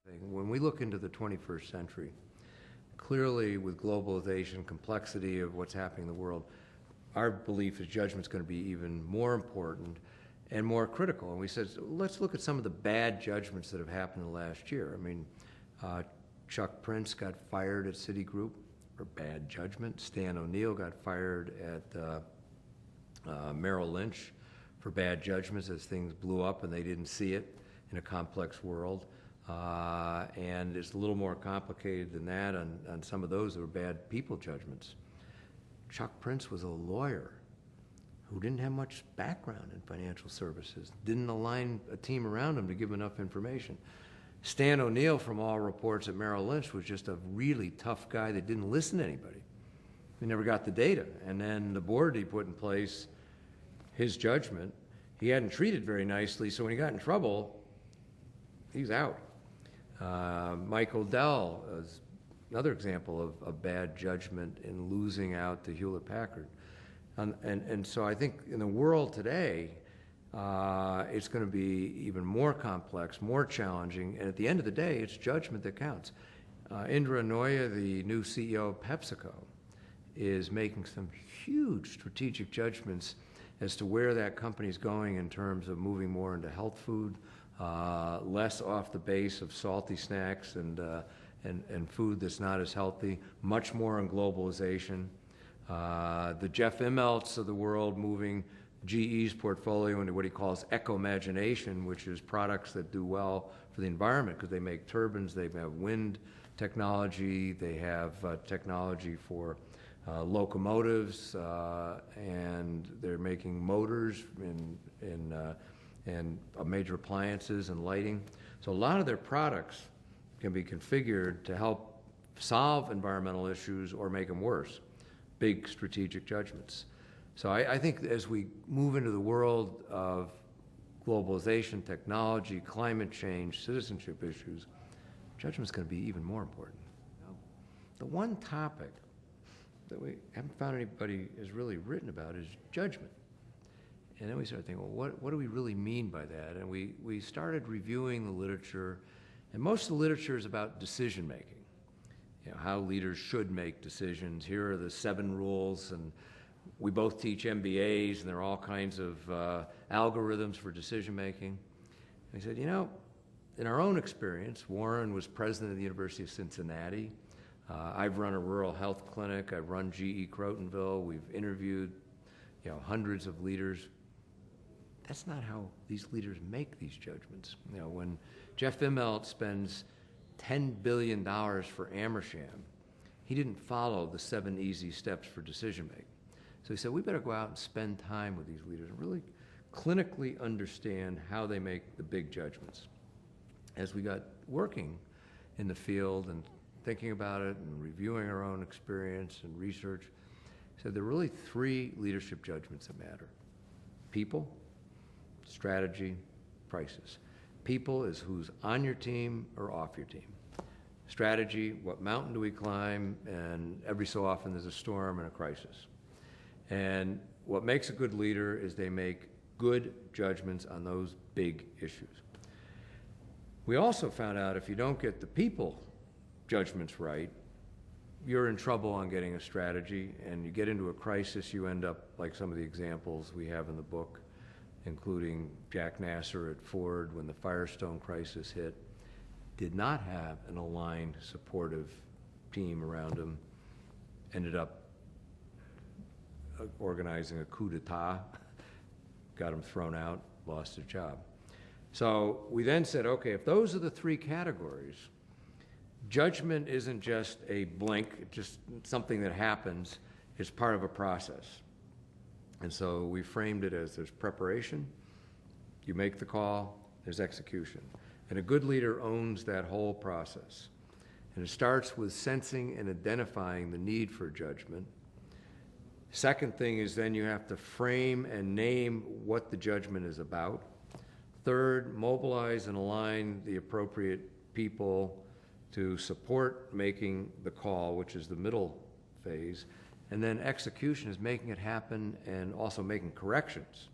When we look into the 21st century, clearly with globalization, complexity of what's happening in the world, our belief is judgment's going to be even more important and more critical. And we said, so let's look at some of the bad judgments that have happened in the last year. I mean, Chuck Prince got fired at Citigroup for bad judgment. Stan O'Neill got fired at Merrill Lynch for bad judgments as things blew up and they didn't see it in a complex world. And it's a little more complicated than that on some of those that were bad people judgments. Chuck Prince was a lawyer who didn't have much background in financial services, didn't align a team around him to give enough information. Stan O'Neill, from all reports at Merrill Lynch, was just a really tough guy that didn't listen to anybody. He never got the data. And then the board he put in place, his judgment, he hadn't treated very nicely, so when he got in trouble, he's out. Michael Dell is another example of bad judgment in losing out to Hewlett-Packard. And so I think in the world today, it's going to be even more complex, more challenging, and at the end of the day, it's judgment that counts. Indra Nooyi, the new CEO of PepsiCo, is making some huge strategic judgments as to where that company is going in terms of moving more into health food, less off the base of salty snacks and food that's not as healthy, much more on globalization. The Jeff Immelts of the world moving GE's portfolio into what he calls eco-imagination, which is products that do well for the environment because they make turbines, they have wind technology, they have technology for locomotives, and they're making motors and major appliances and lighting. So a lot of their products can be configured to help solve environmental issues or make them worse. Big strategic judgments. So I think as we move into the world of globalization, technology, climate change, citizenship issues, judgment's going to be even more important. The one topic that we haven't found anybody has really written about is judgment. And then we started thinking, well, what do we really mean by that? And we started reviewing the literature, and most of the literature is about decision making. You know, how leaders should make decisions. Here are the 7 rules, and we both teach MBAs, and there are all kinds of algorithms for decision making. And we said, you know, in our own experience, Warren was president of the University of Cincinnati. I've run a rural health clinic. I've run GE Crotonville. We've interviewed, hundreds of leaders. That's not how these leaders make these judgments. When Jeff Immelt spends $10 billion for Amersham, he didn't follow the 7 easy steps for decision making. So he said, we better go out and spend time with these leaders and really clinically understand how they make the big judgments. As we got working in the field and thinking about it and reviewing our own experience and research, he said there are really 3 leadership judgments that matter. People, strategy, prices. People is who's on your team or off your team. Strategy, what mountain do we climb, and every so often there's a storm and a crisis. And what makes a good leader is they make good judgments on those big issues. We also found out if you don't get the people judgments right, you're in trouble on getting a strategy, and you get into a crisis, you end up like some of the examples we have in the book, including Jack Nasser at Ford when the Firestone crisis hit, did not have an aligned, supportive team around him, ended up organizing a coup d'etat, got him thrown out, lost his job. So we then said, okay, if those are the 3 categories, judgment isn't just a blink, just something that happens, it's part of a process. And so we framed it as there's preparation, you make the call, there's execution. And a good leader owns that whole process. And it starts with sensing and identifying the need for judgment. Second thing is then you have to frame and name what the judgment is about. Third, mobilize and align the appropriate people to support making the call, which is the middle phase. And then execution is making it happen and also making corrections.